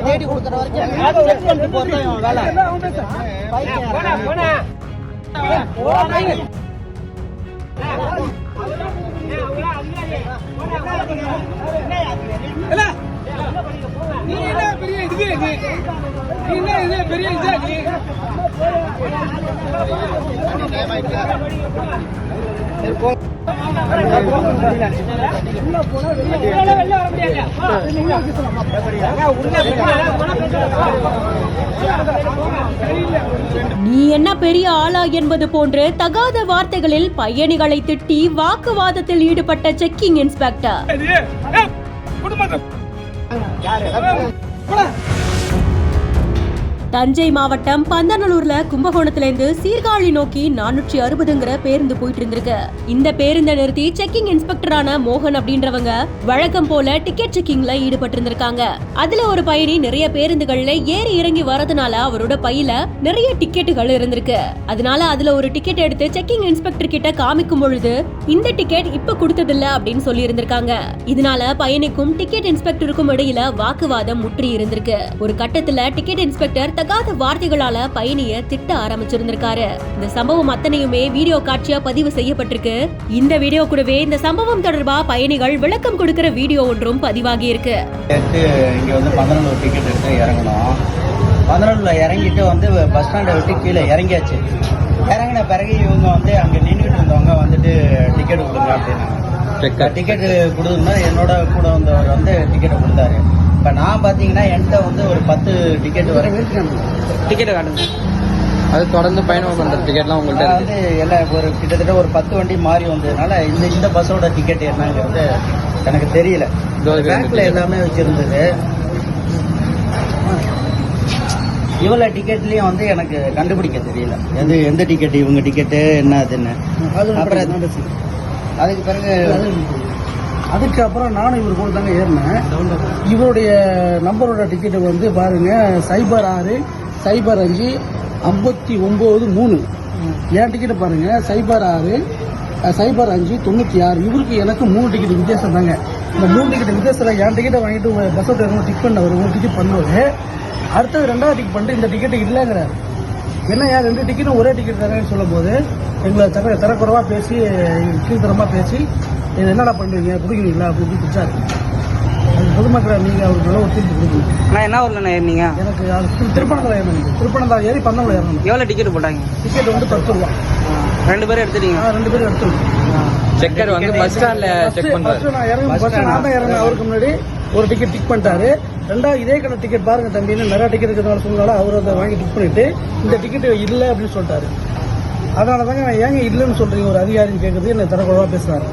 தேடி கொடுக்குற வரைக்கும் நீ என்ன பெரிய ஆளா என்பது போன்று தகாத வார்த்தைகளில் பயணிகளை திட்டி வாக்குவாதத்தில் ஈடுபட்ட செக்கிங் இன்ஸ்பெக்டர். தஞ்சை மாவட்டம் பந்தநல்லூர்ல கும்பகோணத்திலிருந்து சீர்காழி நோக்கி 460ங்கிற பேருந்து போயிட்டு இருந்திருக்கு. இந்த பேருந்தை நிறுத்தி செக்கிங் இன்ஸ்பெக்டரான மோகன் அப்படின்றவங்க வழக்கம் போல டிக்கெட் செக்கிங்ல ஈடுபட்டு இருந்திருக்காங்க. அதுல ஒரு பயணி நிறைய பேருந்துகள்ல ஏறி இறங்கி வரதுனால அவரோட பையில நிறைய டிக்கெட்டுகள் இருந்திருக்கு. அதனால அதுல ஒரு டிக்கெட் எடுத்து செக்கிங் இன்ஸ்பெக்டர் கிட்ட காமிக்கும் பொழுது இந்த டிக்கெட் இப்ப கொடுத்ததில்ல அப்படின்னு சொல்லி இருந்திருக்காங்க. இதனால பயணிக்கும் டிக்கெட் இன்ஸ்பெக்டருக்கும் இடையில வாக்குவாதம் முற்றி இருந்திருக்கு. ஒரு கட்டத்துல டிக்கெட் இன்ஸ்பெக்டர் தகாத வார்த்தைகளால பயணிய திட்ட ஆரம்பிச்சிருந்திருக்காரு. இந்த சம்பவம் அத்தனையுமே வீடியோ காட்சியா பதிவு செய்யப்பட்டிருக்கு. இந்த வீடியோ கூடவே இந்த சம்பவம் தொடர்பா பயணிகள் விளக்கம் கொடுக்கிற வீடியோ ஒன்றும் பதிவாகி இருக்கு. இங்க வந்து பந்தநல்லூர் டிக்கெட் எடுத்து இறங்கணும். பந்தநல்லூர்ல இறங்கிட்டு வந்து பஸ் ஸ்டாண்டை விட்டு கீழே இறங்கியாச்சு. இறங்கின பிறகு இவங்க வந்து அங்க நின்றுட்டு இருந்தவங்க வந்துட்டு டிக்கெட் கொடுங்க அப்படின்னாங்க. டிக்கெட் கொடுத்தோம்னா என்னோட கூட வந்தவர் வந்து டிக்கெட்டை கொடுத்தாரு. இப்போ நான் பார்த்தீங்கன்னா என்கிட்ட வந்து ஒரு 10 டிக்கெட் வரைக்கும் டிக்கெட் காட்டுங்க. அது தொடர்ந்து பயணம் பண்ற டிக்கெட்லாம் உங்கள்கிட்ட வந்து எல்லாம் ஒரு கிட்டத்தட்ட ஒரு 10 வண்டி மாறி வந்ததுனால இந்த பஸ்ஸோட டிக்கெட் என்னங்கிறது எனக்கு தெரியல. பேங்க்ல எல்லாமே வச்சிருந்தது. இவ்வளோ டிக்கெட்லயும் வந்து எனக்கு கண்டுபிடிக்க தெரியல எந்த டிக்கெட் இவங்க டிக்கெட்டு என்ன அதுன்னு. அப்புறம் அதுக்கப்புறம் நானும் இவர் கூட தாங்க ஏறினேன். இவருடைய நம்பரோட டிக்கெட்டு வந்து பாருங்க 06 05 59 3. என் டிக்கெட்டை பாருங்க 06 05 96. இவருக்கு எனக்கு 3 டிக்கெட் வித்தியாசம் தாங்க. இந்த 3 டிக்கெட் வித்தியாசத்தில் என் டிக்கெட்டை வாங்கிட்டு பஸ் விட்டு டிக் பண்ணவர் ஒரு டிக்கெட் பண்ணவர் அடுத்தது 2வது டிக்கெட் பண்ணிட்டு இந்த டிக்கெட்டு இல்லைங்கிறார். என்னையா 2 டிக்கெட்டும் ஒரே டிக்கெட் தானேன்னு சொல்லும் போது எங்களை தரக்குறவா பேசி கீழ்த்தரமா பேசி என்னடா பண்ணுறீங்க கொடுக்குறீங்களா அப்படின்னு பிடிச்சாரு. அது பொதுமக்களை நீங்கள் அவருக்கு நல்ல ஒரு தீர்ப்பு கொடுக்கணும். நான் என்ன ஊரில் ஏறினீங்க? எனக்கு அது திருப்பணத்தில் ஏறணும். திருப்பணத்தில் ஏறி பந்தநல்லூர் ஏறணும். எவ்வளோ டிக்கெட் போட்டாங்க? டிக்கெட் வந்து 10 ரூபா. 2 பேரும் எடுத்துட்டீங்க? 2 பேரும் எடுத்துருக்கோம். செக்கர் வந்து பஸ் ஸ்டாண்ட்ல செக் பண்ணுவாரு. நான் இறங்க அவருக்கு முன்னாடி ஒரு டிக்கெட் டிக் பண்ணிட்டாரு. 2வது இதே கடை டிக்கெட் பாருங்க தம்பின்னு நிறைய டிக்கெட் இருக்கிறதுனால சொன்னாலும் அவர் அதை வாங்கி டிக் பண்ணிட்டு இந்த டிக்கெட் இல்லை அப்படின்னு சொல்லிட்டாரு. அதனால தாங்க நான் ஏங்க இல்லைன்னு சொல்றீங்க ஒரு அதிகாரின்னு கேட்கறது என்னை தரக்குறவா பேசுறாரு.